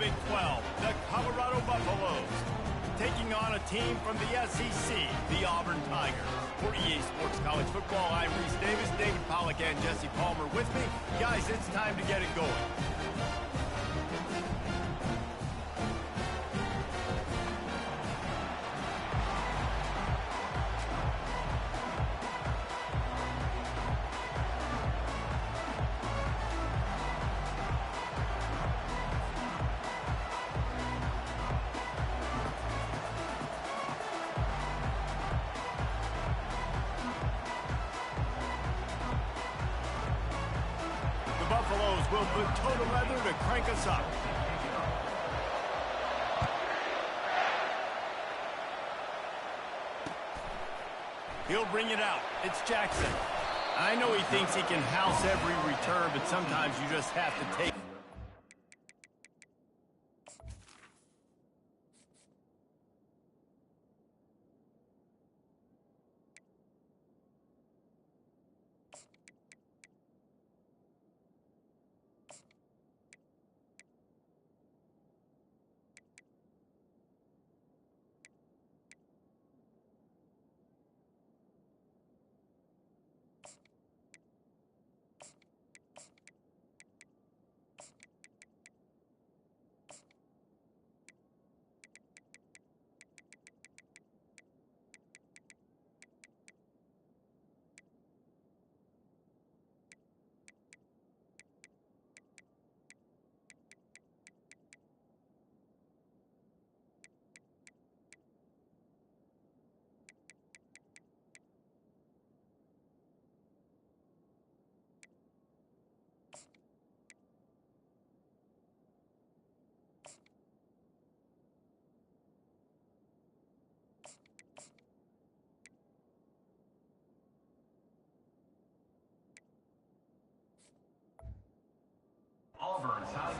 Big 12, the Colorado Buffaloes, taking on a team from the SEC, the Auburn Tigers. For EA Sports College Football, I'm Reese Davis, David Pollack, and Jesse Palmer with me. Guys, it's time to get it going. Buffaloes will put total leather to crank us up. He'll bring it out. It's Jackson. I know he thinks he can house every return, but sometimes you just have to take.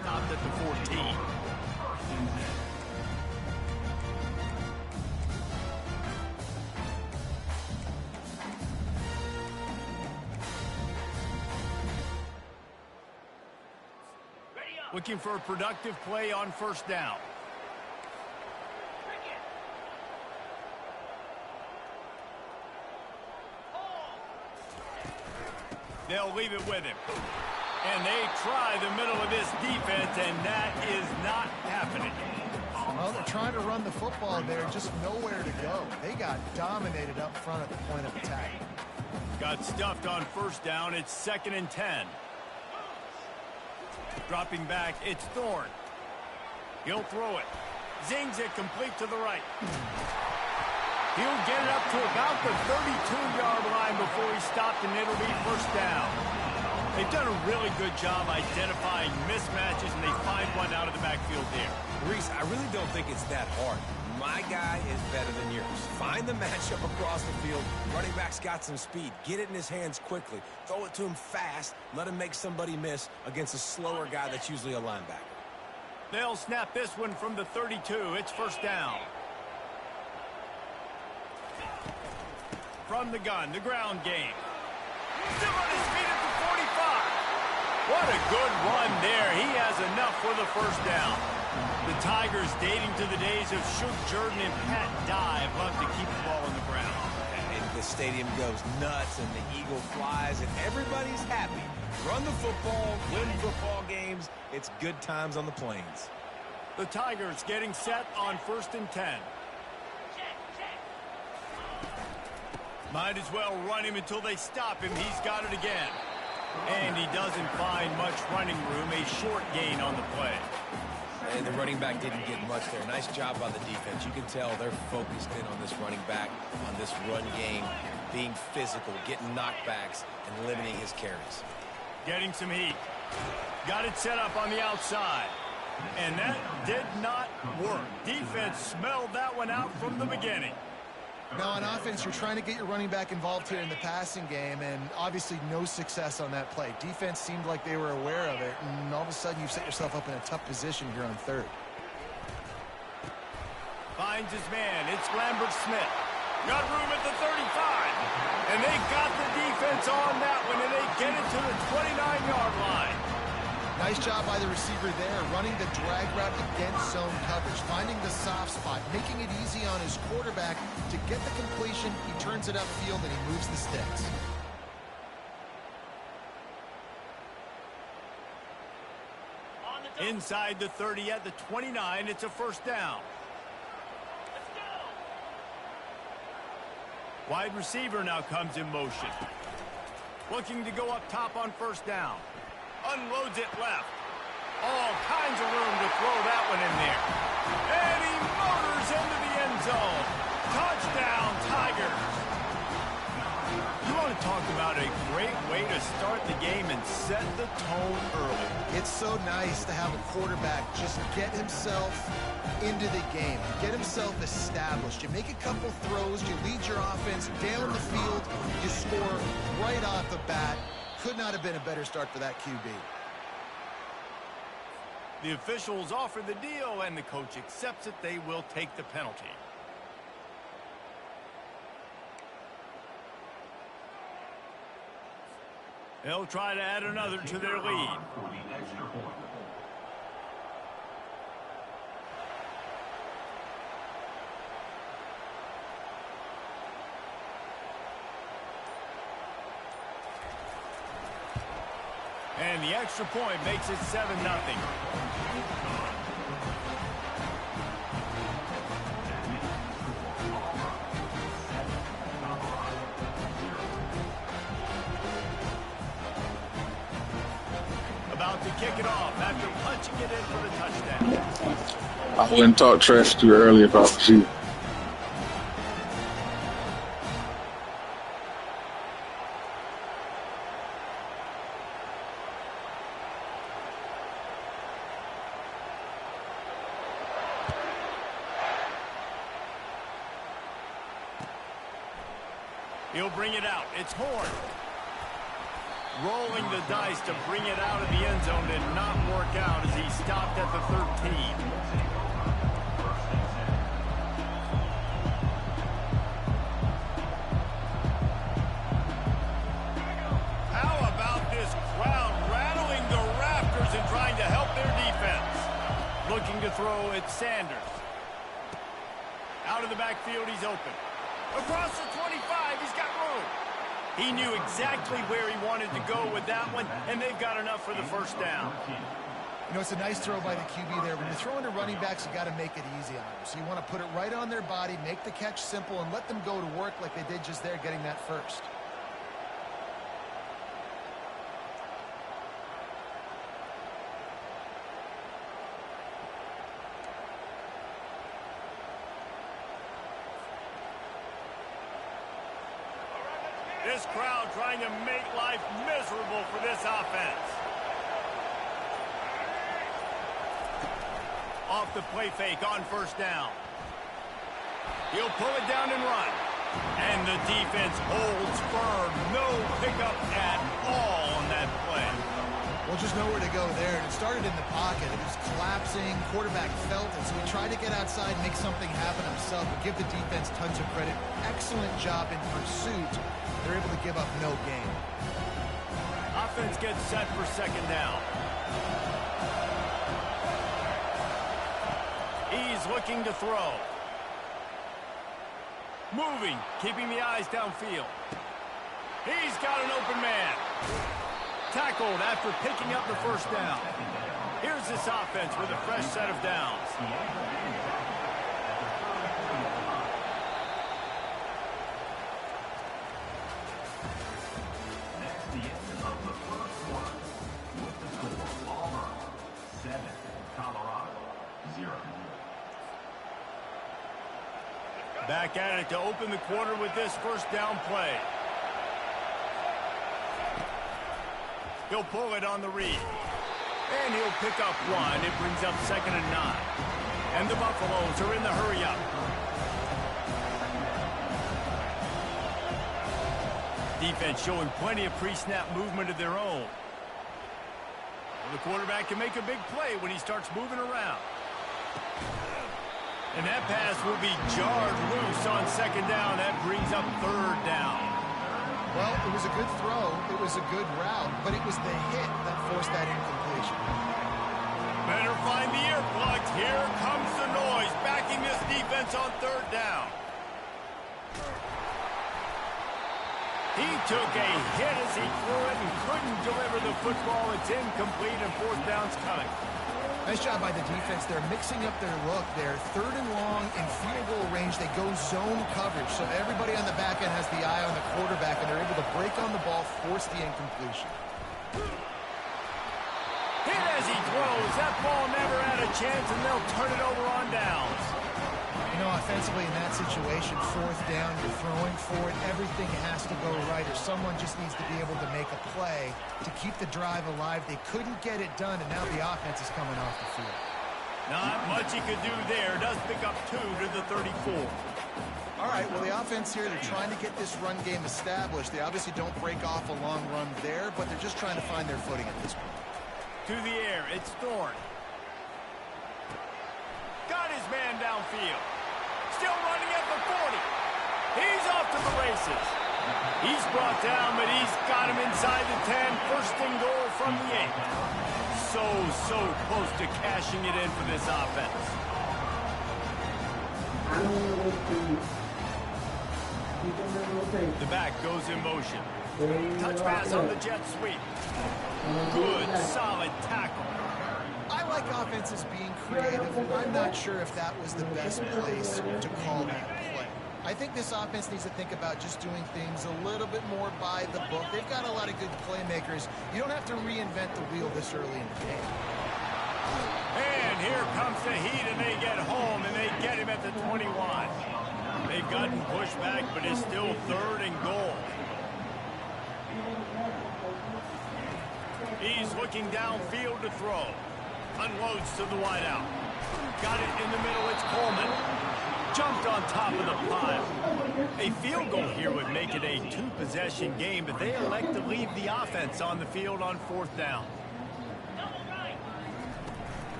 Stopped at the 14. Looking for a productive play on first down. They'll leave it with him. And they try the middle of this defense, and that is not happening. Well, they're trying to run the football there, just nowhere to go. They got dominated up front at the point of attack. Got stuffed on first down. It's 2nd and 10. Dropping back, it's Thorne. He'll throw it. Zings it complete to the right. He'll get it up to about the 32-yard line before he stopped, and it'll be first down. They've done a really good job identifying mismatches, and they find one out of the backfield there. Reese, I really don't think it's that hard. My guy is better than yours. Find the matchup across the field. Running back's got some speed. Get it in his hands quickly. Throw it to him fast. Let him make somebody miss against a slower guy that's usually a linebacker. They'll snap this one from the 32. It's first down. From the gun, the ground game. Still on his feet at the 45. What a good run there. He has enough for the first down. The Tigers, dating to the days of Shook Jordan and Pat Dye, love to keep the ball on the ground. And the stadium goes nuts, and the eagle flies, and everybody's happy. Run the football, win football games. It's good times on the plains. The Tigers getting set on 1st and 10. Might as well run him until they stop him. He's got it again. And he doesn't find much running room. A short gain on the play. And the running back didn't get much there. Nice job by the defense. You can tell they're focused in on this running back, on this run game, being physical, getting knockbacks, and limiting his carries. Getting some heat. Got it set up on the outside. And that did not work. Defense smelled that one out from the beginning. Now, on offense, you're trying to get your running back involved here in the passing game, and obviously no success on that play. Defense seemed like they were aware of it, and all of a sudden you've set yourself up in a tough position here on 3rd. Finds his man. It's Lambert Smith. Got room at the 35. And they got the defense on that one, and they get it to the 29-yard line. Nice job by the receiver there, running the drag route against zone coverage, finding the soft spot, making it easy on his quarterback to get the completion. He turns it upfield and he moves the sticks. Inside the 30 at the 29, it's a first down. Wide receiver now comes in motion. Looking to go up top on first down. Unloads it left. All kinds of room to throw that one in there. And he motors into the end zone. Touchdown, Tigers. You want to talk about a great way to start the game and set the tone early. It's so nice to have a quarterback just get himself into the game, get himself established. You make a couple throws, you lead your offense down the field, you score right off the bat. Could not have been a better start for that QB. The officials offer the deal, and the coach accepts it. They will take the penalty. They'll try to add another to their lead. And the extra point makes it 7-0. About to kick it off after punching it in for the touchdown. I wouldn't talk trash to you earlier about you. He'll bring it out. It's Horn. Rolling the dice to bring it out of the end zone did not work out as he stopped at the 13. How about this crowd rattling the rafters and trying to help their defense? Looking to throw at Sanders. Out of the backfield, he's open. Across the 25, he's got room. He knew exactly where he wanted to go with that one, and they've got enough for the first down. You know, it's a nice throw by the QB there. When you're throwing to running backs, you got to make it easy on them. So you want to put it right on their body, make the catch simple, and let them go to work like they did just there, getting that first. This crowd trying to make life miserable for this offense. Off the play fake on first down. He'll pull it down and run. And the defense holds firm. No pickup at all on that play. Well, just nowhere to go there. And it started in the pocket. It was collapsing. Quarterback felt it, so he tried to get outside, make something happen himself, but give the defense tons of credit. Excellent job in pursuit. They're able to give up no gain. Offense gets set for second down. He's looking to throw. Moving, keeping the eyes downfield. He's got an open man. Tackled after picking up the first down. Here's this offense with a fresh set of downs. Back at it to open the quarter with this first down play. He'll pull it on the read. And he'll pick up one. It brings up 2nd and 9. And the Buffaloes are in the hurry-up. Defense showing plenty of pre-snap movement of their own. The quarterback can make a big play when he starts moving around. And that pass will be jarred loose on second down. That brings up 3rd down. Well, it was a good throw. It was a good route, but it was the hit that forced that incompletion. Better find the earplugs. Here comes the noise, backing this defense on third down. He took a hit as he threw it and couldn't deliver the football. It's incomplete and fourth down's coming. Nice job by the defense. They're mixing up their look. They're third and long in field goal range. They go zone coverage, so everybody on the back end has the eye on the quarterback, and they're able to break on the ball, force the incompletion. Hit as he throws. That ball never had a chance, and they'll turn it over on downs. You know, offensively in that situation, fourth down, you're throwing for it. Everything has to go right, or someone just needs to be able to make a play to keep the drive alive. They couldn't get it done, and now the offense is coming off the field. Not much he could do there. Does pick up 2 to the 34. All right, well, the offense here, they're trying to get this run game established. They obviously don't break off a long run there, but they're just trying to find their footing at this point. To the air, it's Thorne. Got his man downfield. Still running at the 40. He's off to the races. He's brought down, but he's got him inside the 10. First and goal from the 8. So close to cashing it in for this offense. The back goes in motion. Touch pass on the jet sweep. Good, solid tackle. I like offenses being creative. I'm not sure if that was the best place to call that play. I think this offense needs to think about just doing things a little bit more by the book. They've got a lot of good playmakers. You don't have to reinvent the wheel this early in the game. And here comes the heat, and they get home, and they get him at the 21. They've gotten pushed back, but it's still third and goal. He's looking downfield to throw. Unloads to the wideout. Got it in the middle. It's Coleman. Jumped on top of the pile. A field goal here would make it a 2-possession game, but they elect to leave the offense on the field on fourth down.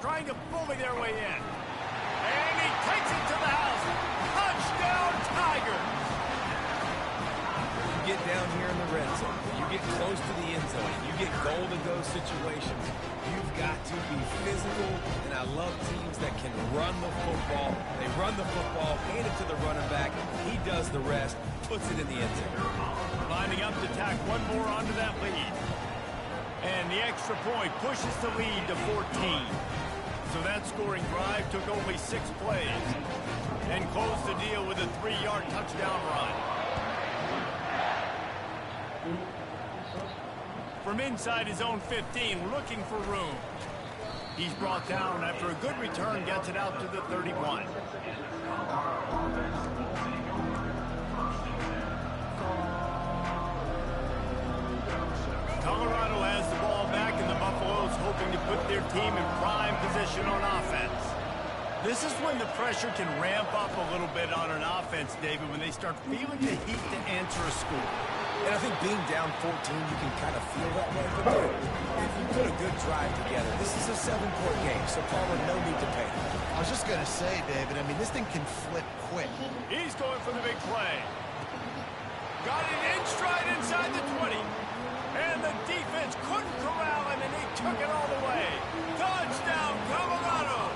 Trying to bully their way in. And he takes it to the house. Touchdown, Tiger. You get down here in the red zone, you get close to the end zone, you get goal-to-go situations, you've got to be physical, and I love teams that can run the football. They run the football, hand it to the running back, he does the rest, puts it in the end zone. Lining up to tack one more onto that lead. And the extra point pushes the lead to 14. So that scoring drive took only 6 plays and closed the deal with a 3-yard touchdown run. From inside his own 15, looking for room. He's brought down after a good return, gets it out to the 31. Colorado has the ball back, and the Buffaloes hoping to put their team in prime position on offense. This is when the pressure can ramp up a little bit on an offense, David, when they start feeling the heat to answer a score. And I think being down 14, you can kind of feel that way. But dude, if you put a good drive together, this is a 7-point game, so Palmer, no need to panic. I was just going to say, David, I mean, this thing can flip quick. He's going for the big play. Got it in stride inside the 20. And the defense couldn't corral him, and he took it all the way. Touchdown, Colorado!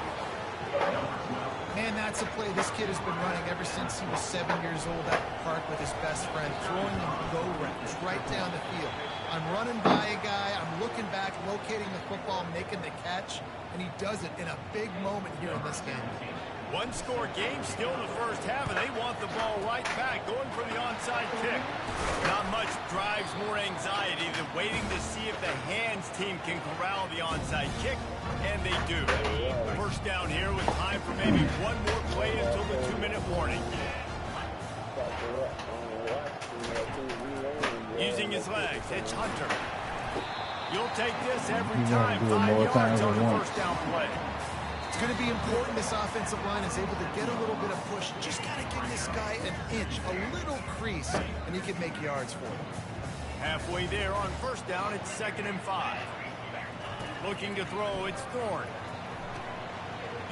Man, that's a play this kid has been running ever since he was 7 years old at the park with his best friend, throwing them go routes right down the field. I'm running by a guy, I'm looking back, locating the football, making the catch, and he does it in a big moment here in this game. One-score game still in the first half, and they want the ball right back, going for the onside kick. Not much drives more anxiety than waiting to see if the hands team can corral the onside kick, and they do. First down here with time for maybe one more play until the 2-minute warning. Using his legs, it's Hunter. You'll take this every time. 5 yards on the first down play. It's going to be important this offensive line is able to get a little bit of push. Just got to give this guy an inch, a little crease, and he can make yards for him. Halfway there on first down, it's 2nd and 5. Looking to throw, it's Thorne.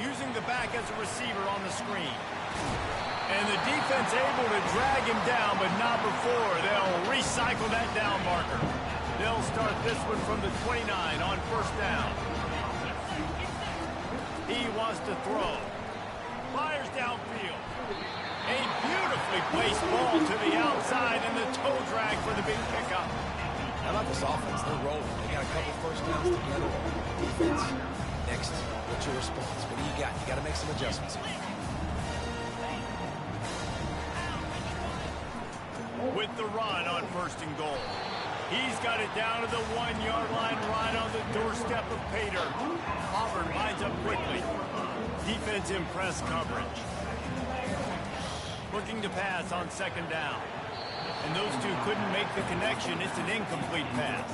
Using the back as a receiver on the screen. And the defense able to drag him down, but not before. They'll recycle that down marker. They'll start this one from the 29 on first down. He wants to throw. Fires downfield. A beautifully placed ball to the outside and the toe drag for the big pickup. How about this offense? They're rolling. They got a couple first downs together. Defense. Next, what's your response? What do you got? You got to make some adjustments here. With the run on first and goal. He's got it down to the 1-yard line right on the doorstep of Pater. Auburn lines up quickly. Defense in press coverage. Looking to pass on second down. And those two couldn't make the connection. It's an incomplete pass.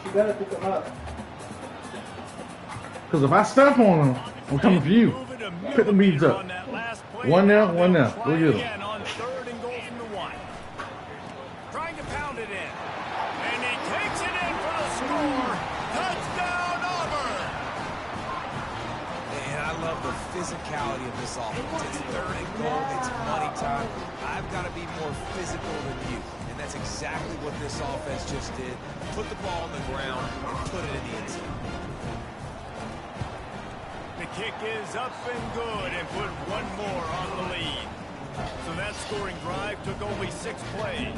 You gotta pick them up. Because if I step on them, I'm coming for you. Pick the beads up. One now, one now. Go get them. On third and goal from the 1. Trying to pound it in. And he takes it in for the score. Touchdown, Auburn! And I love the physicality of this offense. It's third and goal. It's money time. I've got to be more physical than you. And that's exactly what this offense just did. Put the ball on the ground and put it in the end zone. The kick is up and good and put one more on the lead. So that scoring drive took only 6 plays.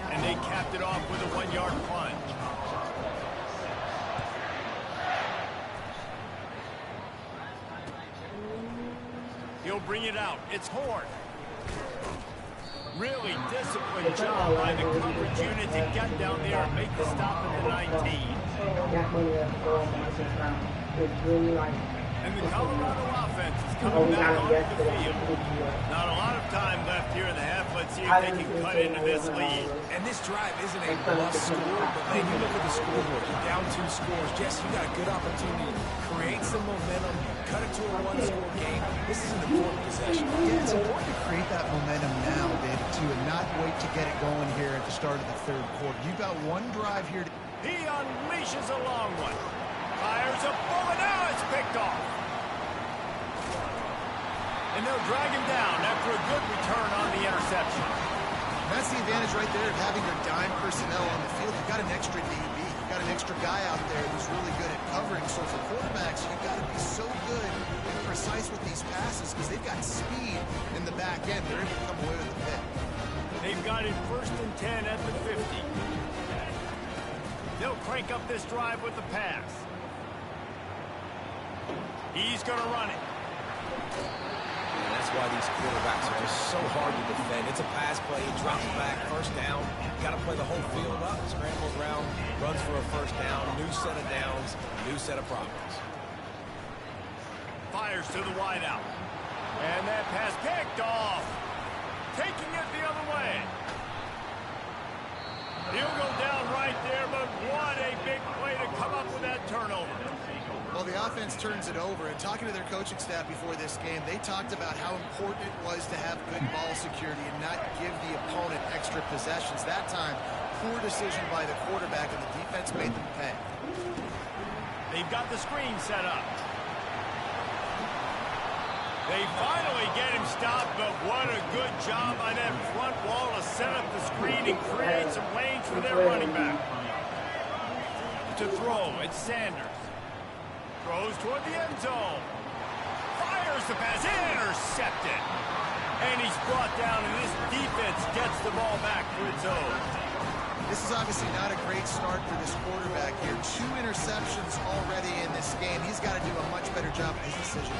And they capped it off with a 1-yard plunge. He'll bring it out. It's Horn. Really disciplined job by the coverage unit to get down there and make the stop at the 19. It's really like... And the Colorado offense is coming back onto the field. Not a lot of time left here in the half. Let's see if they can cut into this lead. And this drive isn't a must score, but man, you look at the scoreboard. You're down 2 scores. Jesse, you got a good opportunity to create some momentum, cut it to a 1-score game. This is an important possession. Yeah, it's important to create that momentum now, David, too, and not wait to get it going here at the start of the third quarter. You've got one drive here. He unleashes a long one. Fires a bullet. Now it's picked off. And they'll drag him down after a good return on the interception. That's the advantage right there of having your dime personnel on the field. You've got an extra DB. You've got an extra guy out there who's really good at covering. So for quarterbacks, you've got to be so good and precise with these passes because they've got speed in the back end. They're able to come away with the pick. They've got it first and 10 at the 50. They'll crank up this drive with the pass. He's going to run it. And that's why these quarterbacks are just so hard to defend. It's a pass play. He drops back, first down. Got to play the whole field up. Scrambles around, runs for a first down. New set of downs, new set of problems. Fires to the wideout. And that pass picked off. Taking it the other way. He'll go down right there, but what a big play to come up with that turnover. Well, the offense turns it over, and talking to their coaching staff before this game, they talked about how important it was to have good ball security and not give the opponent extra possessions. That time, poor decision by the quarterback, and the defense made them pay. They've got the screen set up. They finally get him stopped, but what a good job by that front wall to set up the screen and create some lanes for their running back. To throw, it's Sanders. Throws toward the end zone. Fires the pass. Intercepted. And he's brought down, and this defense gets the ball back for its own. This is obviously not a great start for this quarterback here. 2 interceptions already in this game. He's got to do a much better job of his decision.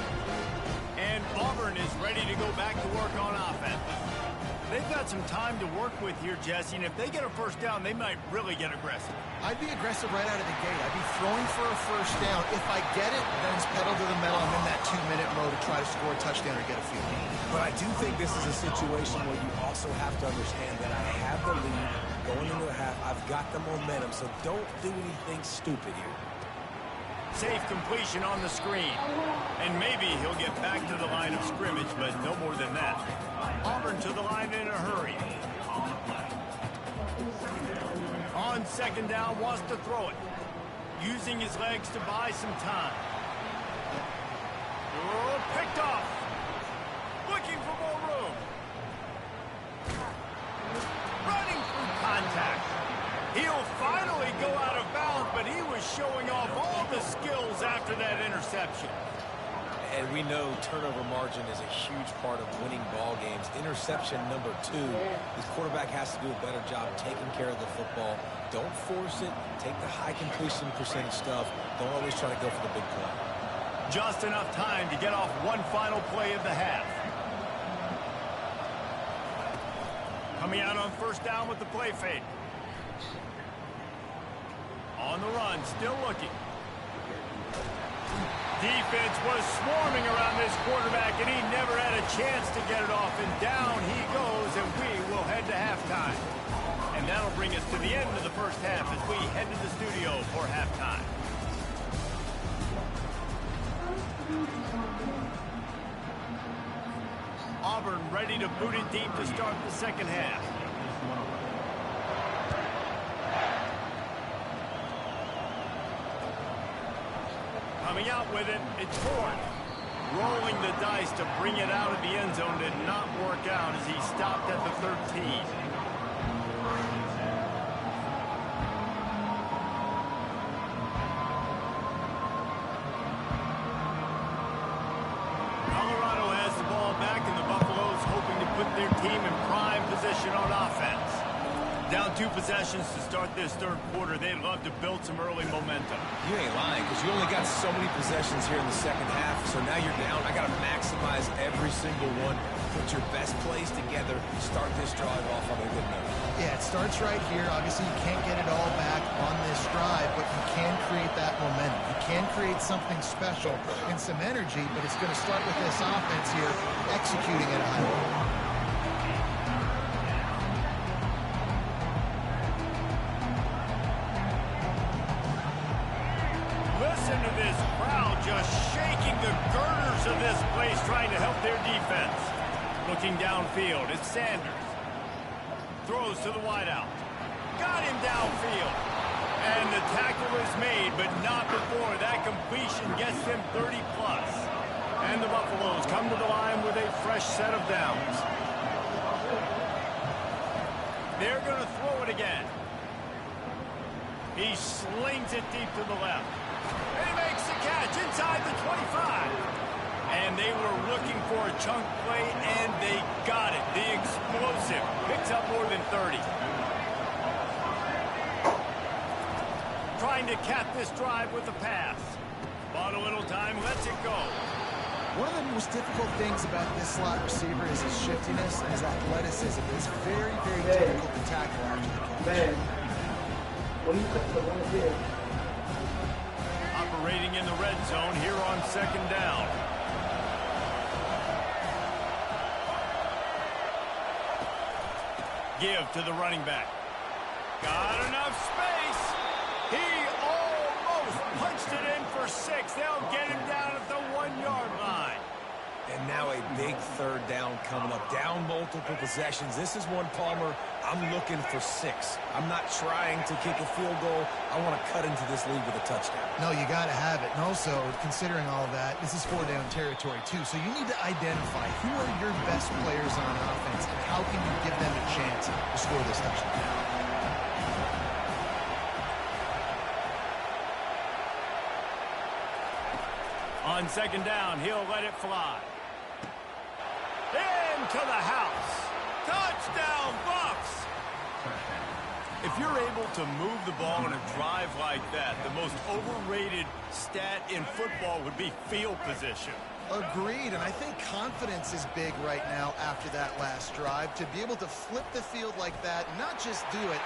And Auburn is ready to go back to work on offense. They've got some time to work with here, Jesse, and if they get a first down, they might really get aggressive. I'd be aggressive right out of the gate. I'd be throwing for a first down. If I get it, then it's pedal to the metal. I'm in that 2-minute mode to try to score a touchdown or get a field goal. But I do think this is a situation where you also have to understand that I have the lead going into the half. I've got the momentum, so don't do anything stupid here. Safe completion on the screen. And maybe he'll get back to the line of scrimmage, but no more than that. Auburn to the line in a hurry. On second down, wants to throw it. Using his legs to buy some time. Oh, picked off. Looking for more room. Running through contact. He'll finally go out of bounds, but he was showing off all the skills after that interception. And we know turnover margin is a huge part of winning ball games. Interception number 2. This quarterback has to do a better job taking care of the football. Don't force it. Take the high completion percentage stuff. Don't always try to go for the big play. Just enough time to get off one final play of the half. Coming out on first down with the play fake. On the run, still looking. Defense was swarming around this quarterback, and he never had a chance to get it off. And down he goes, and we will head to halftime. And that'll bring us to the end of the first half as we head to the studio for halftime. Auburn ready to boot it deep to start the second half. Coming out with it, it's Ford. Rolling the dice to bring it out of the end zone did not work out as he stopped at the 13. Colorado has the ball back, and the Buffaloes hoping to put their team in prime position on offense. Down 2 possessions to start this third quarter. They'd love to build some early momentum. You ain't lying, because you only got so many possessions here in the second half, so now you're down. I got to maximize every single one. Put your best plays together. Start this drive off on a good note. Yeah, it starts right here. Obviously, you can't get it all back on this drive, but you can create that momentum. You can create something special and some energy, but it's going to start with this offense here executing at a high level. Listen to this crowd just shaking the girders of this place, trying to help their defense. Looking downfield, it's Sanders. Throws to the wideout. Got him downfield. And the tackle is made, but not before that completion gets them 30+. And the Buffaloes come to the line with a fresh set of downs. They're going to throw it again. He slings it deep to the left. And he makes the catch inside the 25. And they were looking for a chunk play, and they got it. The explosive picks up more than 30. Trying to cap this drive with a pass. Bought a little time, lets it go. One of the most difficult things about this slot receiver is his shiftiness and his athleticism. It's very, very difficult to tackle after the catch. Man, what do you think the one is? Operating in the red zone here on second down. Give to the running back. Got enough space. He almost punched it in for 6. They'll get him down at the 1-yard line. And now a big third down coming up. Down multiple possessions. This is one, Palmer, I'm looking for 6. I'm not trying to kick a field goal. I want to cut into this lead with a touchdown. No, you got to have it. And also, considering all that, this is 4-down territory, too. So you need to identify who are your best players on offense and how can you give them a chance to score this touchdown. On second down, he'll let it fly. Into the house. Touchdown, Buffs! If you're able to move the ball in a drive like that, the most overrated stat in football would be field position. Agreed, and I think confidence is big right now after that last drive. To be able to flip the field like that, not just do it,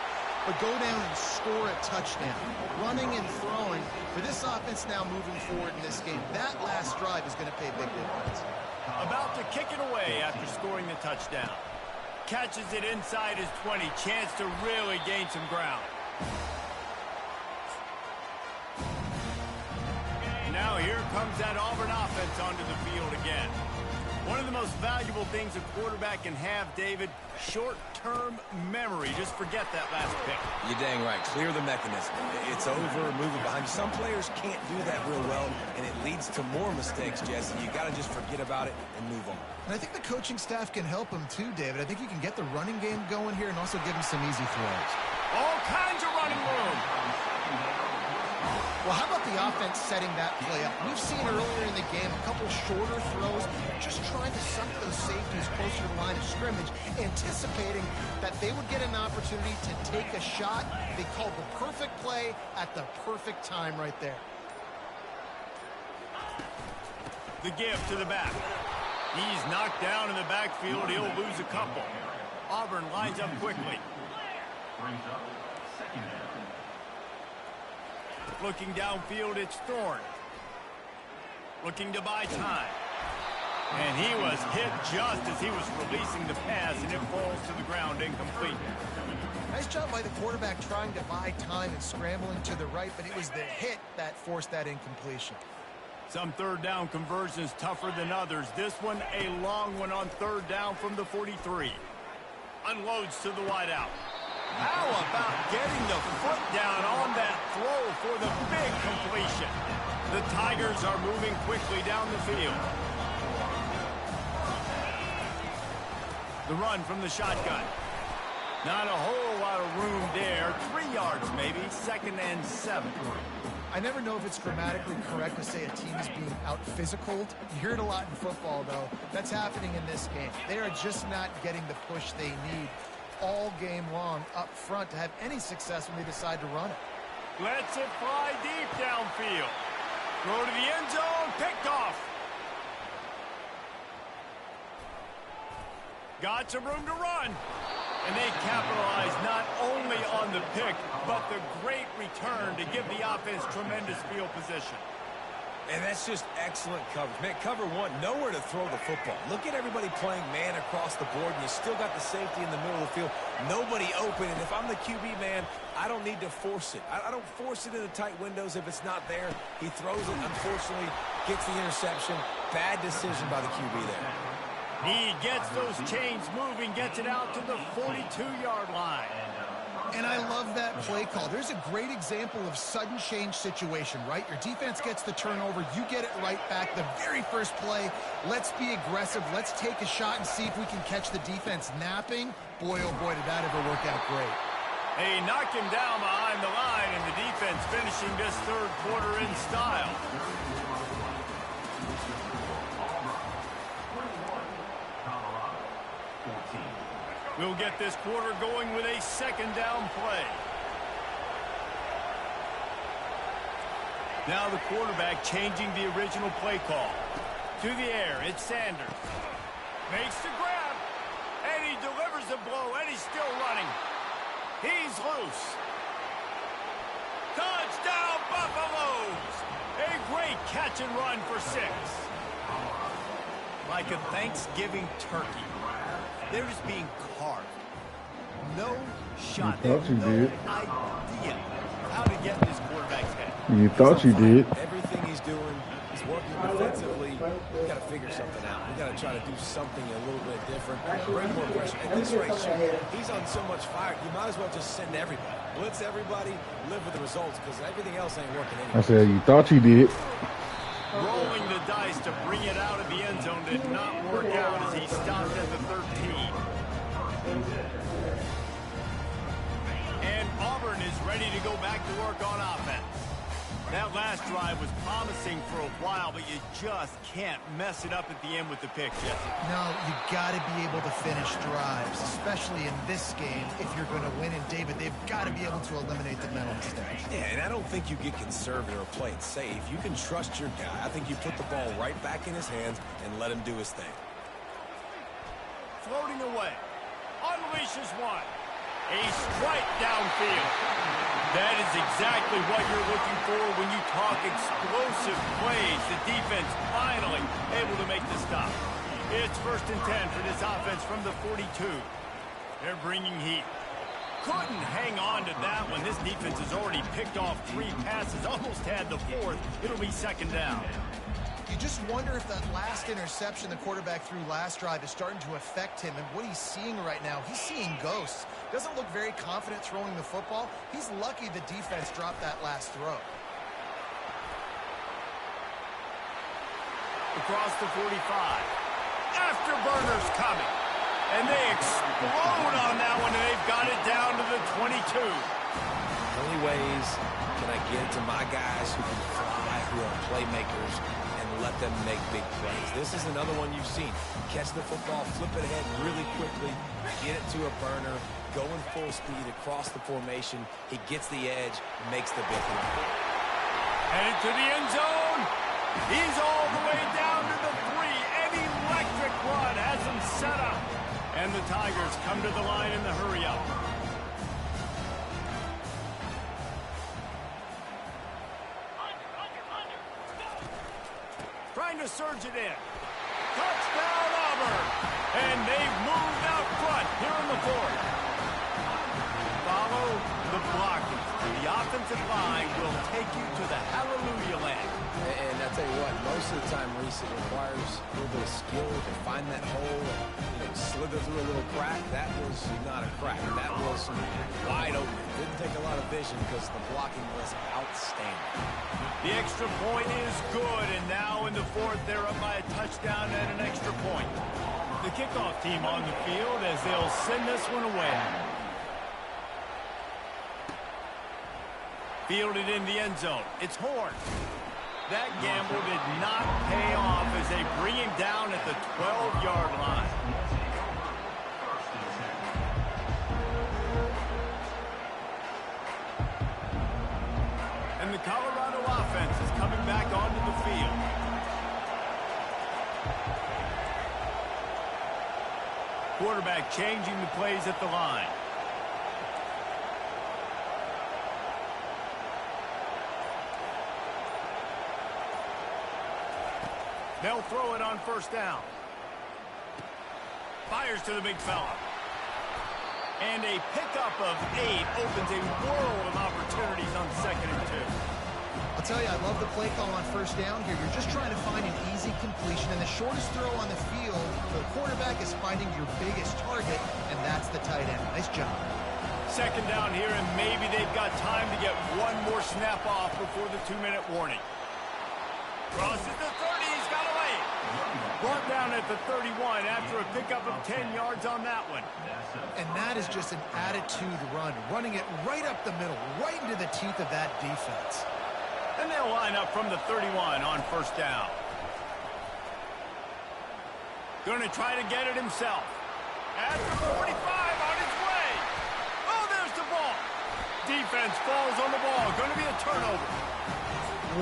but go down and score a touchdown. Running and throwing, for this offense now moving forward in this game, that last drive is going to pay big dividends. About to kick it away after scoring the touchdown. Catches it inside his 20. Chance to really gain some ground. Now here comes that Auburn offense onto the field again. One of the most valuable things a quarterback can have, David, short-term memory. Just forget that last pick. You're dang right. Clear the mechanism. It's over, move it behind you. Some players can't do that real well, and it leads to more mistakes, Jesse. You got to just forget about it and move on. And I think the coaching staff can help him too, David. I think you can get the running game going here and also give him some easy throws. All kinds of running room. Well, how about the offense setting that play up? We've seen earlier in the game a couple shorter throws, just trying to suck those safeties closer to the line of scrimmage, anticipating that they would get an opportunity to take a shot. They called the perfect play at the perfect time right there. The give to the back. He's knocked down in the backfield. He'll lose a couple. Auburn lines up quickly. Looking downfield, it's Thorne. Looking to buy time. And he was hit just as he was releasing the pass, and it falls to the ground incomplete. Nice job by the quarterback trying to buy time and scrambling to the right, but it was the hit that forced that incompletion. Some third down conversions tougher than others. This one, a long one on third down from the 43. Unloads to the wideout. How about getting the foot down on that throw for the big completion? The Tigers are moving quickly down the field. The run from the shotgun. Not a whole lot of room there. 3 yards maybe, 2nd and 7. I never know if it's grammatically correct to say a team is being out-physicaled. You hear it a lot in football, though. That's happening in this game. They are just not getting the push they need all game long up front to have any success when they decide to run it. Lets it fly deep downfield. Throw to the end zone, picked off. Got some room to run. And they capitalize not only on the pick, but the great return to give the offense tremendous field position. And that's just excellent coverage. Man, cover one, nowhere to throw the football. Look at everybody playing man across the board, and you still got the safety in the middle of the field. Nobody open, and if I'm the QB, man, I don't need to force it. I don't force it into tight windows if it's not there. He throws it, unfortunately, gets the interception. Bad decision by the QB there. He gets those chains moving, gets it out to the 42-yard line. And I love that play call. There's a great example of sudden change situation, right? Your defense gets the turnover. You get it right back. The very first play, let's be aggressive. Let's take a shot and see if we can catch the defense napping. Boy, oh boy, did that ever work out great. They knock him down behind the line, and the defense finishing this third quarter in style. We'll get this quarter going with a 2nd down play. Now the quarterback changing the original play call. To the air, it's Sanders. Makes the grab, and he delivers a blow, and he's still running. He's loose. Touchdown, Buffaloes! A great catch and run for 6. Like a Thanksgiving turkey. They're just being carved. No shot. You thought you did. Idea how to get in this quarterback's head. You thought you did. Everything he's doing, he's working defensively. We've got to figure something out. We've got to try to do something a little bit different. Bring more pressure. At this rate, he's on so much fire, you might as well just send everybody. Blitz everybody, live with the results, because everything else ain't working anymore. I said, you thought you did. Rolling the dice to bring it out of the end zone did not work out as he stopped at the 13. And Auburn is ready to go back to work on offense. That last drive was promising for a while, but you just can't mess it up at the end with the pick, Jesse. No, you got to be able to finish drives, especially in this game if you're going to win. And, David, they've got to be able to eliminate the mental mistakes. Yeah, and I don't think you get conservative or play it safe. You can trust your guy. I think you put the ball right back in his hands and let him do his thing. Floating away. Unleashes one. A strike downfield. That is exactly what you're looking for when you talk explosive plays. The defense finally able to make the stop. It's 1st and 10 for this offense from the 42. They're bringing heat. Couldn't hang on to that one. This defense has already picked off 3 passes, almost had the 4th. It'll be 2nd down. You just wonder if that last interception the quarterback threw last drive is starting to affect him and what he's seeing right now. He's seeing ghosts. Doesn't look very confident throwing the football. He's lucky the defense dropped that last throw. Across the 45. Afterburners coming. And they explode on that one, and they've got it down to the 22. How many ways can I get to my guys who can fly, who are playmakers, and let them make big plays? This is another one you've seen. Catch the football, flip it ahead really quickly, get it to a burner, going full speed across the formation. He gets the edge, makes the big play. Headed to the end zone. He's all the way down to the 3. An electric run has him set up. And the Tigers come to the line in the hurry-up. Trying to surge it in. Touchdown, Auburn. And they've moved out front here in the 4th. Follow the blocking. The offensive line will take you to the hallelujah land. And I tell you what, most of the time, Reese, it requires a little bit of skill to find that hole and slither through a little crack. That was not a crack. That was wide open. Didn't take a lot of vision because the blocking was outstanding. The extra point is good, and now in the 4th, they're up by a touchdown and an extra point. The kickoff team on the field as they'll send this one away. Fielded in the end zone. It's Horn. That gamble did not pay off as they bring him down at the 12-yard line. And the Colorado offense is coming back onto the field. Quarterback changing the plays at the line. They'll throw it on first down. Fires to the big fella. And a pickup of 8 opens a world of opportunities on 2nd and 2. I'll tell you, I love the play call on first down here. You're just trying to find an easy completion, and the shortest throw on the field for the quarterback is finding your biggest target, and that's the tight end. Nice job. 2nd down here, and maybe they've got time to get one more snap off before the 2-minute warning. Crosses the 30, he's got away. Brought down at the 31 after a pickup of 10 yards on that one. And that is just an attitude run, running it right up the middle, right into the teeth of that defense. And they'll line up from the 31 on first down. Going to try to get it himself. At the 45 on his way. Oh, there's the ball. Defense falls on the ball. Going to be a turnover.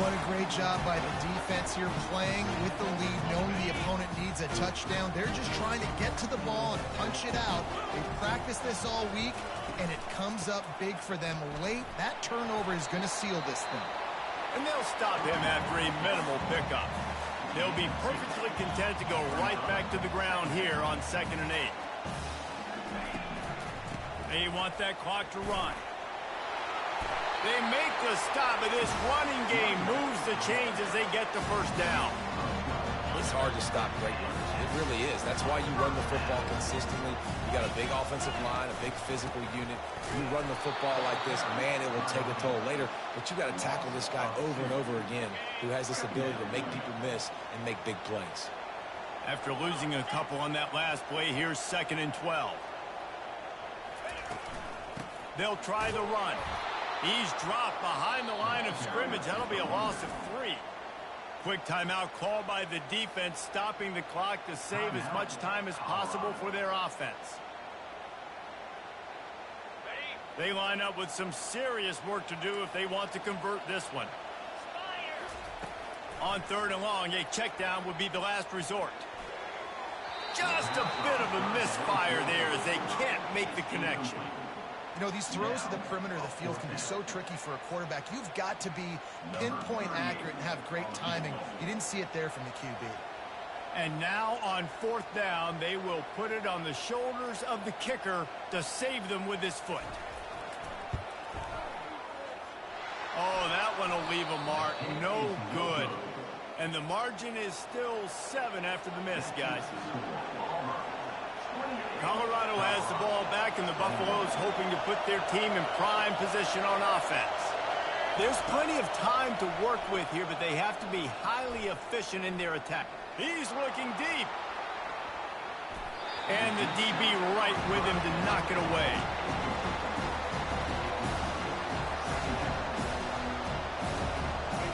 What a great job by the defense here, playing with the lead, knowing the opponent needs a touchdown. They're just trying to get to the ball and punch it out. They've practiced this all week, and it comes up big for them late. That turnover is going to seal this thing. And they'll stop him after a minimal pickup. They'll be perfectly content to go right back to the ground here on 2nd and 8. They want that clock to run. They make the stop, but this running game moves the chains as they get the first down. It's hard to stop great runners. It really is. That's why you run the football consistently. You got a big offensive line, a big physical unit. You run the football like this, man, it will take a toll later. But you got to tackle this guy over and over again who has this ability to make people miss and make big plays. After losing a couple on that last play, here's 2nd and 12. They'll try the run. He's dropped behind the line of scrimmage. That'll be a loss of 3. Quick timeout called by the defense, stopping the clock to save as much time as possible for their offense. They line up with some serious work to do if they want to convert this one. On 3rd and long, a check down would be the last resort. Just a bit of a misfire there as they can't make the connection. You know, these throws to the perimeter of the field can be so tricky for a quarterback. You've got to be pinpoint accurate and have great timing. You didn't see it there from the QB. And now on 4th down, they will put it on the shoulders of the kicker to save them with his foot. Oh, that one will leave a mark. No good. And the margin is still 7 after the miss, guys. Colorado has the ball back, and the Buffaloes hoping to put their team in prime position on offense. There's plenty of time to work with here, but they have to be highly efficient in their attack. He's looking deep. And the DB right with him to knock it away.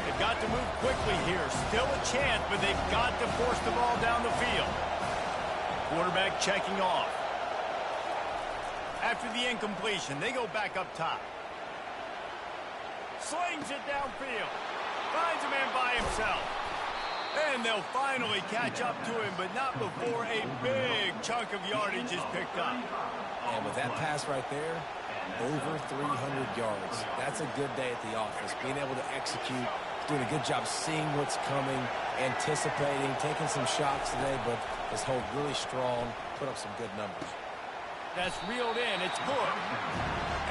They've got to move quickly here. Still a chance, but they've got to force the ball down the field. Quarterback checking off. After the incompletion, they go back up top. Slings it downfield. Finds a man by himself. And they'll finally catch up to him, but not before a big chunk of yardage is picked up. And with that pass right there, over 300 yards. That's a good day at the office. Being able to execute, doing a good job seeing what's coming, anticipating, taking some shots today, but his hold really strong, put up some good numbers. That's reeled in. It's good.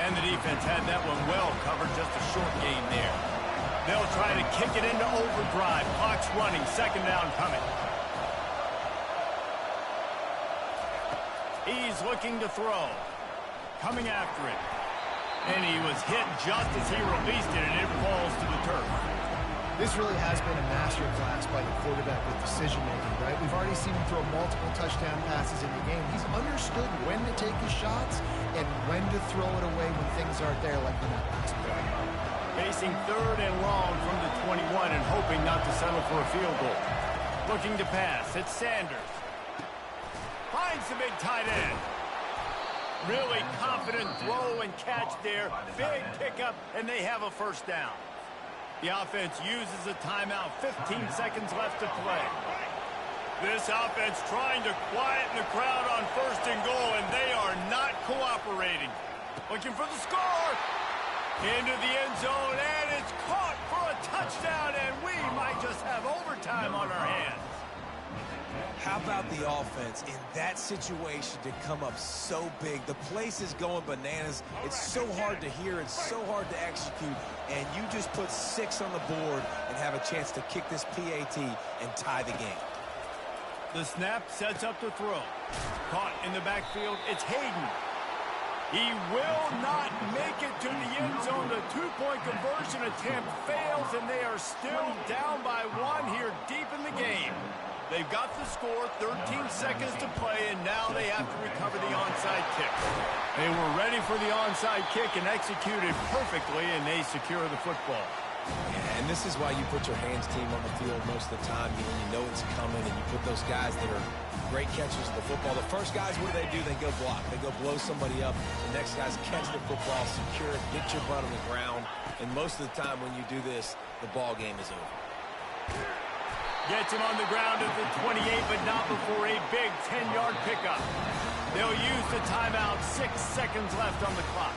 And the defense had that one well covered. Just a short gain there. They'll try to kick it into overdrive. Clock's running. Second down coming. He's looking to throw. Coming after it. And he was hit just as he released it, and it falls to the turf. This really has been a master class by the quarterback with decision-making, right? We've already seen him throw multiple touchdown passes in the game. He's understood when to take his shots and when to throw it away when things aren't there, like in that last play. Facing third and long from the 21 and hoping not to settle for a field goal. Looking to pass. It's Sanders. Finds the big tight end. Really confident throw and catch there. Big pickup, and they have a first down. The offense uses a timeout. 15 seconds left to play. This offense trying to quieten the crowd on first and goal, and they are not cooperating. Looking for the score. Into the end zone, and it's caught for a touchdown, and we might just have overtime on our hands. How about the offense in that situation to come up so big? The place is going bananas. It's so hard to hear. It's so hard to execute. And you just put 6 on the board and have a chance to kick this PAT and tie the game. The snap sets up the throw. Caught in the backfield. It's Hayden. He will not make it to the end zone. The two-point conversion attempt fails, and they are still down by 1 here deep in the game. They've got the score, 13 seconds to play, and now they have to recover the onside kick. They were ready for the onside kick and executed perfectly, and they secure the football. Yeah, and this is why you put your hands team on the field most of the time. You know it's coming, and you put those guys that are great catchers of the football. The first guys, what do? They go block. They go blow somebody up. The next guys catch the football, secure it, get your butt on the ground. And most of the time when you do this, the ball game is over. Gets him on the ground at the 28, but not before a big 10-yard pickup. They'll use the timeout. 6 seconds left on the clock.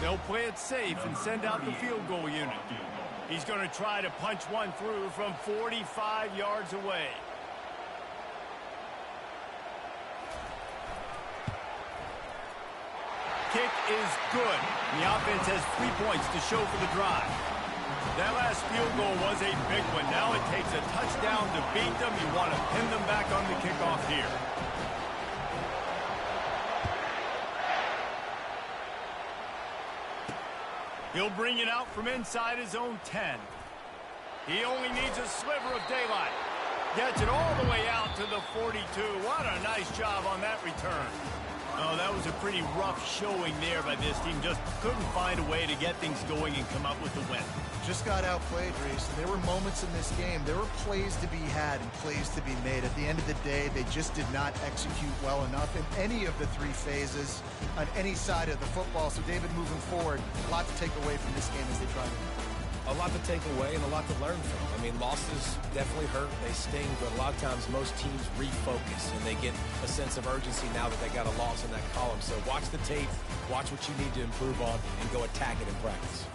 They'll play it safe and send out the field goal unit. He's going to try to punch one through from 45 yards away. Kick is good. The offense has 3 points to show for the drive. That last field goal was a big one. Now it takes a touchdown to beat them. You want to pin them back on the kickoff here. He'll bring it out from inside his own 10. He only needs a sliver of daylight. Gets it all the way out to the 42. What a nice job on that return. Oh, that was a pretty rough showing there by this team. Just couldn't find a way to get things going and come up with the win. Just got outplayed, Reese. There were moments in this game. There were plays to be had and plays to be made. At the end of the day, they just did not execute well enough in any of the 3 phases on any side of the football. So, David, moving forward, a lot to take away from this game as they try to. A lot to take away and a lot to learn from. I mean, losses definitely hurt. They sting, but a lot of times most teams refocus and they get a sense of urgency now that they got a loss in that column. So watch the tape, watch what you need to improve on, and go attack it in practice.